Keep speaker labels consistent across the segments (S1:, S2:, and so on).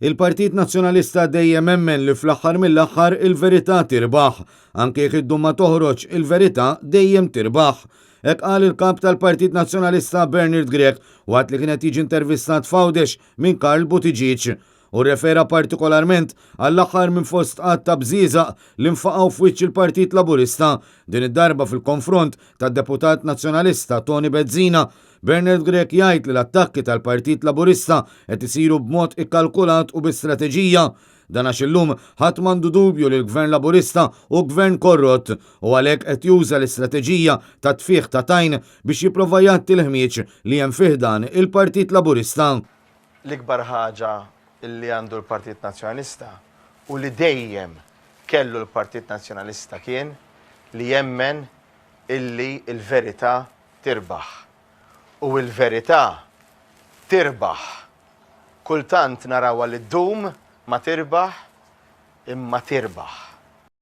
S1: Il-Partit Nazzjonalista dejjem emmen li fl-aħħar mill-aħħar il-verità tirbaħ, anke jekk id-dum ma toħroġ il-verità dejjem tirbaħ. Hekk qal il-kap tal-Partit Nazzjonalista Bernard Grech waqt li kienet jiġi intervistat f'Għawdex minn Karl Buttigieg u refera partikolarment għall-aħħar minn fost qatt ta' bżieżaq li nfaqgħu f'wiċċ il-Partit Laburista din id-darba fil-konfront tad-Deputat Nazzjonalista Tony Bezzina. Bernard Grech jgħid li l-attakki tal-Partit Laburista qed isiru b'mod ikkalkulat u bi-strateġija. Dan għax illum ħadd m'għandu dubju li l-Gvern Laburista u gvern korrott u għalhekk qed juża l-istrateġija ta' tfigħ ta' tajn biex jipprova jagħti l-ħmieġ li hemm fih dan il-Partit Laburista.
S2: L-ikbar ħaġa illi għandu l-Partit Nazzjonalista u li dejjem kellu l-Partit Nazzjonalista kien li jemmen illi l-verità tirbaħ. U l-verità tirbaħ. Kultant naraw li d-dum ma tirbaħ imma tirbaħ.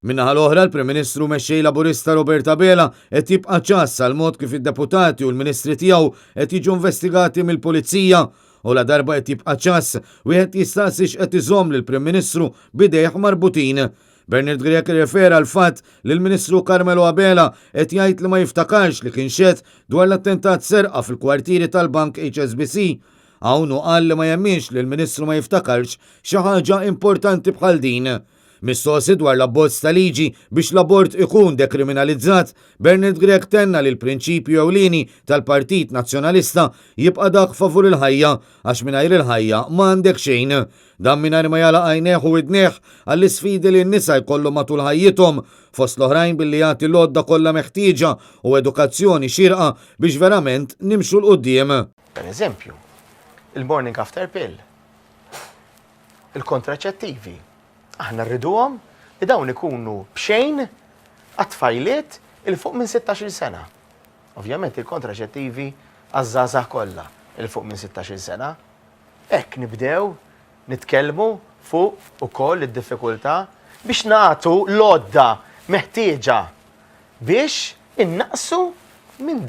S1: Minnaħa l-oħra l-Prim Ministru mexxej Laburista Robert Abela qed jibqa' ċass għal mod kif id-deputati u l-ministri tiegħu qed jiġu investigati mill-Pulizija u la darba qed jibqa' ċass wieħed jistaqsi x'qed iżomm lill-Prim Ministru b'idejh marbutin. Bernard Grech refera l-fatt li l-Ministru Carmelo Abela qed jgħid li ma jiftakarx li kien xedt dwar l-attentat serqa fil-kwartieri tal-Bank HSBC. Hawn hu qal li ma jemminx li l-Ministru ma jiftakarx xi ħaġa importanti bħal din. Mistoqsi dwar l-abbozz ta' liġi biex l-abort ikun dekriminalizzat, Bernard Grech tenna li l-prinċipju ewlieni tal-Partit Nazzjonalista jibqa' dak favur il-ħajja għax mingħajr il-ħajja m'għandek xejn. Dan mingħajr ma jala għajneħ u widneħ għall-isfidi li n-nisa jkollhom matul ħajjithom fost l-oħrajn billi jagħti l-għodda kollha meħtieġa u edukazzjoni xierqa biex verament nimxu l-qudiem.
S2: Per eżempju, il-morning after pill, il-kontraċettivi. Aħna rriduhom li dawn ikunu bxejn għat-tfajliet il-fuq minn 16 sena. Ovvjament il-kontraċettivi għaż-żgħażagħ kollha il-fuq minn 16 sena. Hekk nibdew nitkellmu fuq ukoll id-diffikultà biex nagħtu l-għodda meħtieġa biex innaqsu minn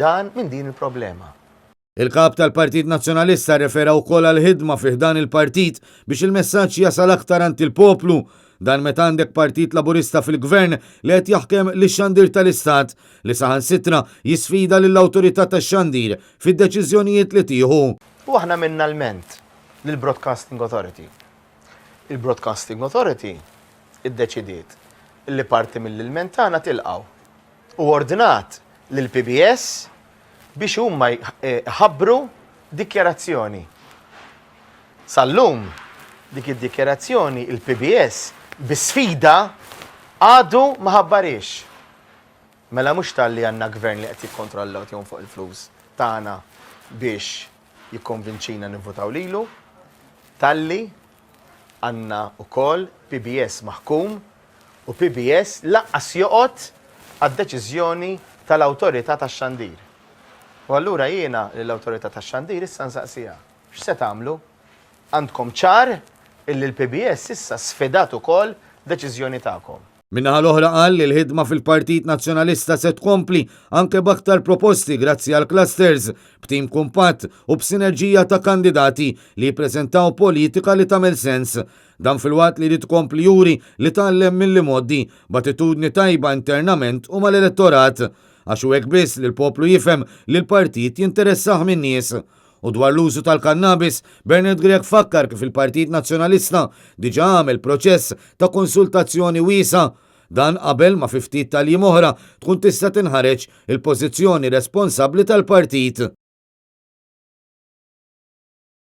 S2: din il-problema.
S1: Il-kap tal-Partit Nazzjonalista refera wkoll għal ħidma fih dan il-partit biex il-messaġġ jasal aktar ant il-poplu. Dan meta għandek Partit Laburista fil-Gvern li qed jaħkem lix-xandir tal-Istat li saħansitra jisfida lill-awtorità tax-xandir fid-deċiżjonijiet li tieħu.
S2: U aħna minna l-ment lill-Broadcasting Authority. Il-Broadcasting Authority iddeċidiet li parti mill-ilment tagħna tilqgħu u ordinat lill-PBS biex huma ħabbru dikjarazzjoni. Sallum dik id-dikjarazzjoni il-PBS bi-sfida għadu ma ħabbarix. Mela mhux talli għandna gvern li qed jikkontrollaw tihom fuq il-flus tagħna biex jikkonvinċina nivvotaw lilu, talli għandna wkoll PBS maħkum u PBS laqqas joqgħod għad-deċiżjoni tal-awtorità tax-xandir. U allura jiena l-awtorità tax-xandir issa nsaqsija. X'se tagħmlu? Għandkom ċar illi l-PBS issa sfidat ukoll deċiżjoni tagħkom.
S1: Minnaħa l-oħra qal li l-ħidma fil-Partit Nazzjonalista se tkompli anke b'aktar proposti grazzi għal clusters b'tim kumpatt u b'sinerġija ta' kandidati li jippreżentaw politika li tagħmel sens. Dan fil-waqt li tkompli juri li tgħallem milli modi b'attitudni tajba internament u mal-elettorat għax hu hekk biss li l-poplu jifhem li l-partit jinteressah min-nies. U dwar l-użu tal-kannabis, Bernard Grech fakkar kif il-Partit Nazzjonalista diġà għamel proċess ta' konsultazzjoni wiesa. Dan qabel ma fi ftit tal-jiem oħra tkun tista' tinħareġ il-pożizzjoni responsabbli tal-partit.